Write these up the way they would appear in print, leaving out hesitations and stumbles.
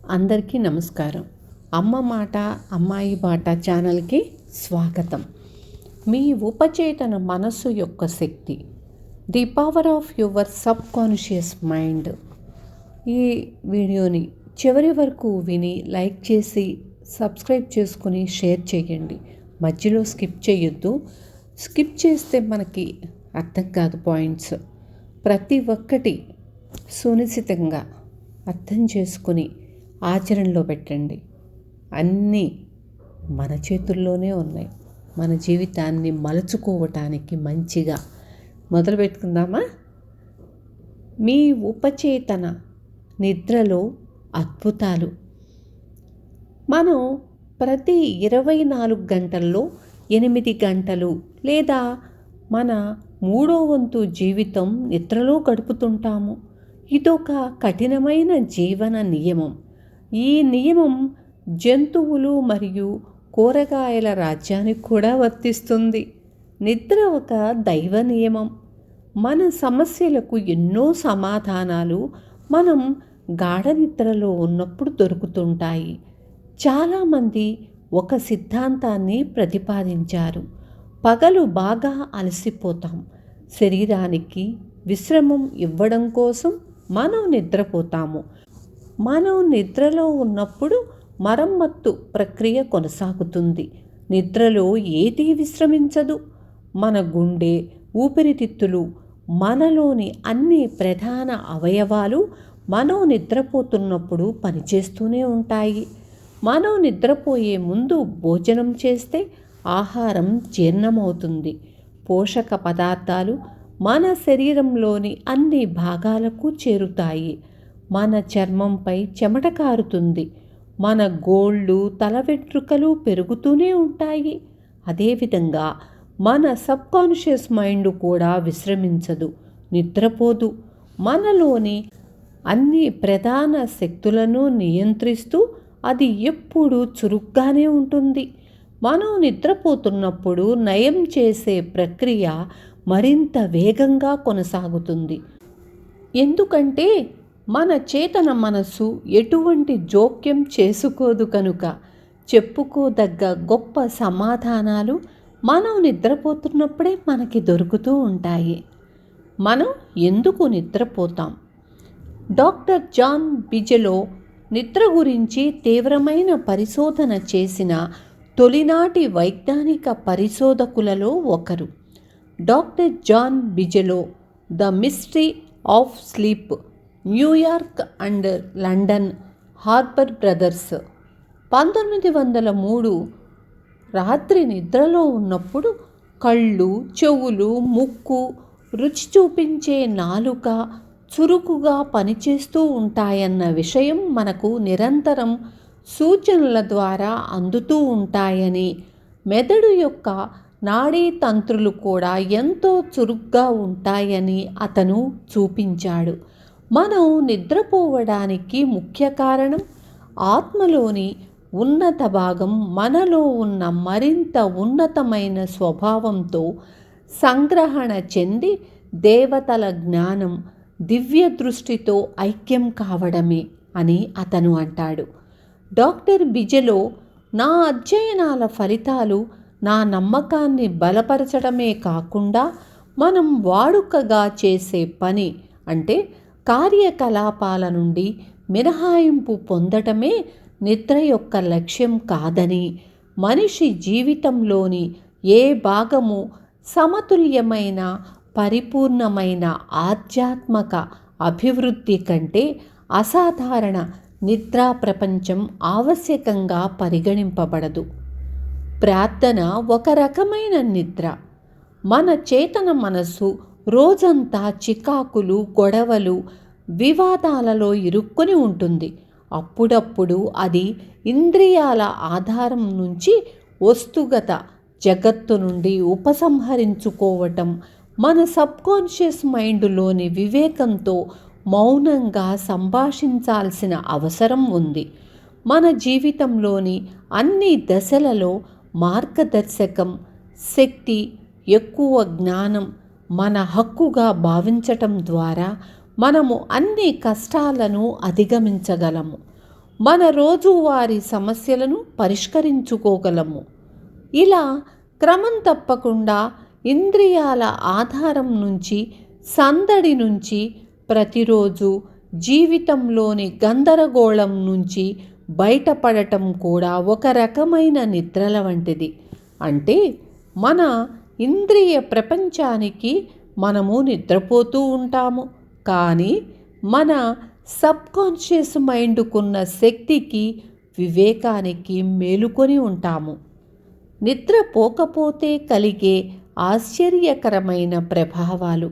అందరికీ నమస్కారం. అమ్మ మాట అమ్మాయి బాట ఛానల్కి స్వాగతం. మీ ఉపచేతన మనస్సు యొక్క శక్తి, the power of your subconscious mind. ఈ వీడియోని చివరి వరకు విని లైక్ చేసి సబ్స్క్రైబ్ చేసుకుని షేర్ చేయండి. మధ్యలో స్కిప్ చేయొద్దు. స్కిప్ చేస్తే మనకి అర్థం కాదు పాయింట్స్. ప్రతి ఒక్కటి సునిశ్చితంగా అర్థం చేసుకుని ఆచరణలో పెట్టండి. అన్నీ మన చేతుల్లోనే ఉన్నాయి. మన జీవితాన్ని మలుచుకోవటానికి మంచిగా మొదలు పెట్టుకుందామా? మీ ఉపచేతన నిద్రలో అద్భుతాలు. మనం ప్రతి 24 గంటల్లో 8 గంటలు లేదా మన 3వ వంతు జీవితం నిద్రలో గడుపుతుంటాము. ఇదొక కఠినమైన జీవన నియమం. ఈ నియమం జంతువులు మరియు కూరగాయల రాజ్యానికి కూడా వర్తిస్తుంది. నిద్ర ఒక దైవ నియమం. మన సమస్యలకు ఎన్నో సమాధానాలు మనం గాఢ నిద్రలో ఉన్నప్పుడు దొరుకుతుంటాయి. చాలామంది ఒక సిద్ధాంతాన్ని ప్రతిపాదించారు. పగలు బాగా అలసిపోతాం. శరీరానికి విశ్రమం ఇవ్వడం కోసం మనం నిద్రపోతాము. మనం నిద్రలో ఉన్నప్పుడు మరమ్మత్తు ప్రక్రియ కొనసాగుతుంది. నిద్రలో ఏదీ విశ్రమించదు. మన గుండె, ఊపిరితిత్తులు, మనలోని అన్ని ప్రధాన అవయవాలు మనం నిద్రపోతున్నప్పుడు పనిచేస్తూనే ఉంటాయి. మనం నిద్రపోయే ముందు భోజనం చేస్తే ఆహారం జీర్ణమవుతుంది. పోషక పదార్థాలు మన శరీరంలోని అన్ని భాగాలకు చేరుతాయి. మన చర్మంపై చెమట కారుతుంది. మన గోళ్ళు, తల వెంట్రుకలు పెరుగుతూనే ఉంటాయి. అదేవిధంగా మన సబ్కాన్షియస్ మైండ్ కూడా విశ్రమించదు, నిద్రపోదు. మనలోని అన్ని ప్రధాన శక్తులను నియంత్రిస్తూ అది ఎప్పుడూ చురుగ్గానే ఉంటుంది. మనం నిద్రపోతున్నప్పుడు నయం చేసే ప్రక్రియ మరింత వేగంగా కొనసాగుతుంది. ఎందుకంటే మన చేతన మనస్సు ఎటువంటి జోక్యం చేసుకోదు కనుక. చెప్పుకోదగ్గ గొప్ప సమాధానాలు మనం నిద్రపోతున్నప్పుడే మనకి దొరుకుతూ ఉంటాయి. మనం ఎందుకు నిద్రపోతాం? డాక్టర్ జాన్ బిజెలో నిద్ర గురించి తీవ్రమైన పరిశోధన చేసిన తొలినాటి వైజ్ఞానిక పరిశోధకులలో ఒకరు. Doctor John Bigelow the mystery of sleep, New York and London, Harper Brothers. 1903 రాత్రి నిద్రలో ఉన్నప్పుడు కళ్ళు, చెవులు, ముక్కు, రుచి చూపించే నాలుక చురుకుగా పనిచేస్తూ ఉంటాయన్న విషయం మనకు నిరంతరం సూచనల ద్వారా అందుతూ ఉంటాయని, మెదడు యొక్క నాడీ తంత్రులు కూడా ఎంతో చురుగ్గా ఉంటాయని అతను చూపించాడు. మనం నిద్రపోవడానికి ముఖ్య కారణం ఆత్మలోని ఉన్నత భాగం మనలో ఉన్న మరింత ఉన్నతమైన స్వభావంతో సంగ్రహణ చెంది దేవతల జ్ఞానం, దివ్య దృష్టితో ఐక్యం కావడమే అని అతను అంటాడు. డాక్టర్ బిజెలో, నా అధ్యయనాల ఫలితాలు నా నమ్మకాన్ని బలపరచడమే కాకుండా మనం వాడుకగా చేసే పని అంటే కార్యకలాపాల నుండి మినహాయింపు పొందటమే నిద్ర యొక్క లక్ష్యం కాదని, మనిషి జీవితంలోని ఏ భాగము సమతుల్యమైన పరిపూర్ణమైన ఆధ్యాత్మిక అభివృద్ధి కంటే అసాధారణ నిద్రా ప్రపంచం ఆవశ్యకంగా పరిగణింపబడదు. ప్రార్థన ఒక రకమైన నిద్ర. మన చేతన మనస్సు రోజంతా చికాకులు, గొడవలు, వివాదాలలో ఇరుక్కొని ఉంటుంది. అప్పుడప్పుడు అది ఇంద్రియాల ఆధారం నుంచి వస్తుగత జగత్తు నుండి ఉపసంహరించుకోవటం మన సబ్కాన్షియస్ మైండ్లోని వివేకంతో మౌనంగా సంభాషించాల్సిన అవసరం ఉంది. మన జీవితంలోని అన్ని దశలలో మార్గదర్శకం, శక్తి, ఎక్కువ జ్ఞానం మన హక్కుగా భావించటం ద్వారా మనము అన్ని కష్టాలను అధిగమించగలము. మన రోజువారీ సమస్యలను పరిష్కరించుకోగలము. ఇలా క్రమం తప్పకుండా ఇంద్రియాల ఆధారం నుంచి, సందడి నుంచి, ప్రతిరోజు జీవితంలోని గందరగోళం నుంచి బయటపడటం కూడా ఒక రకమైన నిద్రల వంటిది. అంటే మన ఇంద్రియ ప్రపంచానికి మనము నిద్రపోతూ ఉంటాము, కానీ మన సబ్కాన్షియస్ మైండ్కున్న శక్తికి, వివేకానికి మేలుకొని ఉంటాము. నిద్రపోకపోతే కలిగే ఆశ్చర్యకరమైన ప్రభావాలు.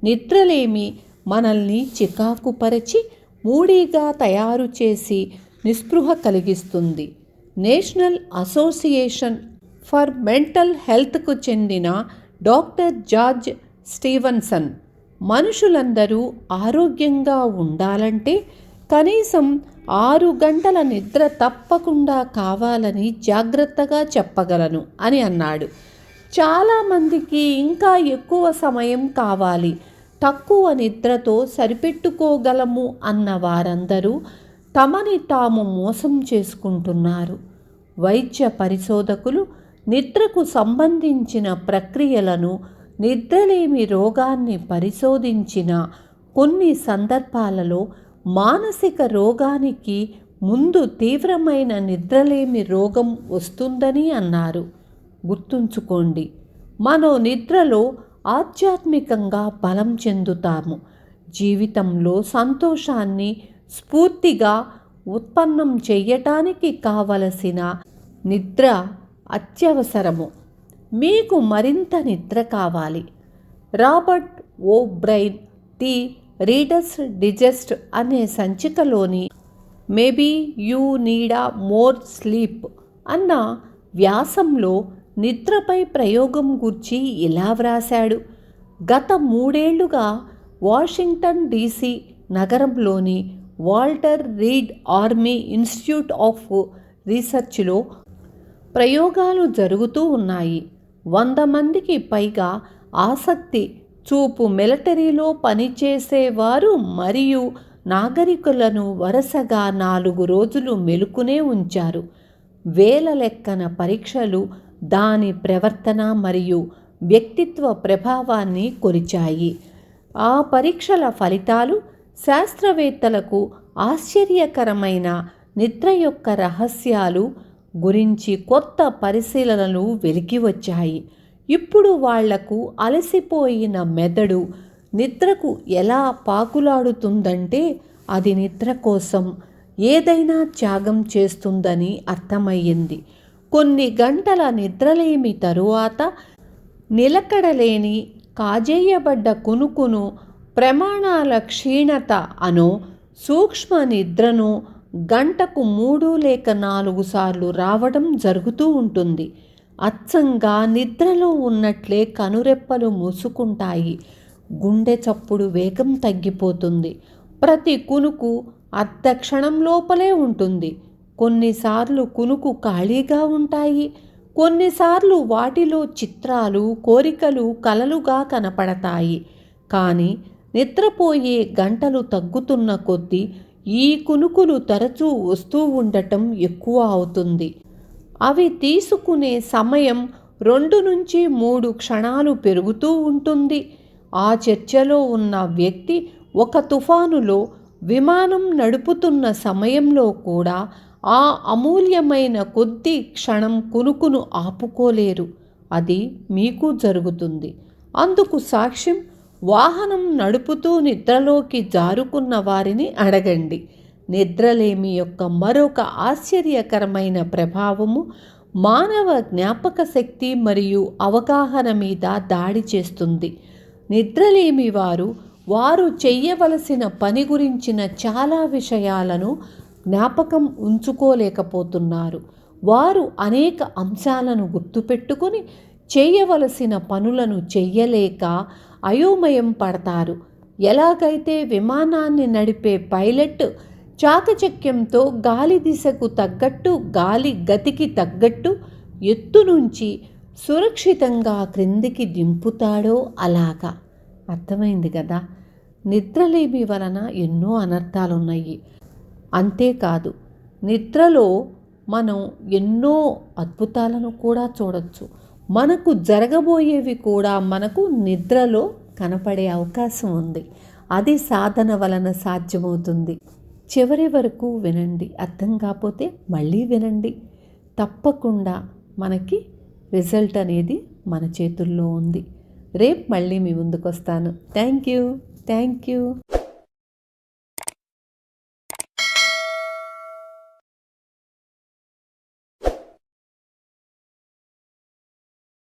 నిద్రలేమి మనల్ని చికాకుపరచి, మూడీగా తయారు చేసి నిస్పృహ కలిగిస్తుంది. నేషనల్ అసోసియేషన్ ఫర్ మెంటల్ హెల్త్కు చెందిన డాక్టర్ జార్జ్ స్టీవెన్సన్, మనుషులందరూ ఆరోగ్యంగా ఉండాలంటే కనీసం 6 గంటల నిద్ర తప్పకుండా కావాలని జాగ్రత్తగా చెప్పగలను అని అన్నాడు. చాలామందికి ఇంకా ఎక్కువ సమయం కావాలి, తక్కువ నిద్రతో సరిపెట్టుకోగలము అన్న వారందరూ తమని తాము మోసం చేసుకుంటున్నారు. వైద్య పరిశోధకులు నిద్రకు సంబంధించిన ప్రక్రియలను, నిద్రలేమి రోగాన్ని పరిశోధించిన కొన్ని సందర్భాలలో మానసిక రోగానికి ముందు తీవ్రమైన నిద్రలేమి రోగం వస్తుందని అన్నారు. గుర్తుంచుకోండి, మనం నిద్రలో ఆధ్యాత్మికంగా బలం చెందుతాము. జీవితంలో సంతోషాన్ని స్ఫూర్తిగా ఉత్పన్నం చేయటానికి కావలసిన నిద్ర అత్యవసరము. మీకు మరింత నిద్ర కావాలి. Robert O'Brien the Reader's Digest అనే సంచికలోని maybe you need a more sleep అన్న వ్యాసంలో నిద్రపై ప్రయోగం గురించి ఇలా వ్రాశాడు. గత 3 ఏళ్లుగా వాషింగ్టన్ DC నగరంలోని Walter Reed Army Institute of రీసెర్చ్లో ప్రయోగాలు జరుగుతూ ఉన్నాయి. 100 మందికి పైగా ఆసక్తి చూపు మిలిటరీలో పనిచేసేవారు మరియు నాగరికులను వరుసగా 4 రోజులు మెలుకునే ఉంచారు. వేల లెక్కన పరీక్షలు దాని ప్రవర్తన మరియు వ్యక్తిత్వ ప్రభావాన్ని కొలిచాయి. ఆ పరీక్షల ఫలితాలు శాస్త్రవేత్తలకు ఆశ్చర్యకరమైన నిద్ర యొక్క రహస్యాలు గురించి కొత్త పరిశీలనలు వెలికి వచ్చాయి. ఇప్పుడు వాళ్లకు అలసిపోయిన మెదడు నిద్రకు ఎలా పాకులాడుతుందంటే అది నిద్ర కోసం ఏదైనా త్యాగం చేస్తుందని అర్థమయ్యింది. కొన్ని గంటల నిద్రలేమి తరువాత నిలకడలేని కాజేయబడ్డ కునుకును, ప్రమాణాల క్షీణత అనో సూక్ష్మ నిద్రను గంటకు 3 లేక 4 సార్లు రావడం జరుగుతూ ఉంటుంది. అచ్చంగా నిద్రలో ఉన్నట్లే కనురెప్పలు మూసుకుంటాయి. గుండె చప్పుడు వేగం తగ్గిపోతుంది. ప్రతి కునుకు అర్ధ క్షణం లోపలే ఉంటుంది. కొన్నిసార్లు కునుకు ఖాళీగా ఉంటాయి, కొన్నిసార్లు వాటిలో చిత్రాలు, కోరికలు కలలుగా కనపడతాయి. కానీ నిద్రపోయే గంటలు తగ్గుతున్న కొద్దీ ఈ కునుకులు తరచూ వస్తూ ఉండటం ఎక్కువ అవుతుంది. అవి తీసుకునే సమయం 2 నుంచి 3 క్షణాలు పెరుగుతూ ఉంటుంది. ఆ చర్చలో ఉన్న వ్యక్తి ఒక తుఫానులో విమానం నడుపుతున్న సమయంలో కూడా ఆ అమూల్యమైన కొద్ది క్షణం కునుకును ఆపుకోలేరు. అది మీకు జరుగుతుంది. అందుకు సాక్ష్యం వాహనం నడుపుతూ నిద్రలోకి జారుకున్న వారిని అడగండి. నిద్రలేమి యొక్క మరొక ఆశ్చర్యకరమైన ప్రభావము మానవ జ్ఞాపక శక్తి మరియు అవగాహన మీద దాడి చేస్తుంది. నిద్రలేమి వారు చెయ్యవలసిన పని గురించిన చాలా విషయాలను జ్ఞాపకం ఉంచుకోలేకపోతున్నారు. వారు అనేక అంశాలను గుర్తుపెట్టుకుని చేయవలసిన పనులను చెయ్యలేక అయోమయం పడతారు. ఎలాగైతే విమానాన్ని నడిపే పైలట్ చాకచక్యంతో గాలి దిశకు తగ్గట్టు, గాలి గతికి తగ్గట్టు ఎత్తు నుంచి సురక్షితంగా క్రిందికి దింపుతాడో అలాగా. అర్థమైంది కదా? నిద్రలేమి వలన ఎన్నో అనర్థాలున్నాయి. అంతేకాదు, నిద్రలో మనం ఎన్నో అద్భుతాలను కూడా చూడొచ్చు. మనకు జరగబోయేవి కూడా మనకు నిద్రలో కనపడే అవకాశం ఉంది. అది సాధన వలన సాధ్యమవుతుంది. చివరి వరకు వినండి. అర్థం కాకపోతే మళ్ళీ వినండి. తప్పకుండా మనకి రిజల్ట్ అనేది మన చేతుల్లో ఉంది. రేపు మళ్ళీ మీ ముందుకు వస్తాను. Thank you.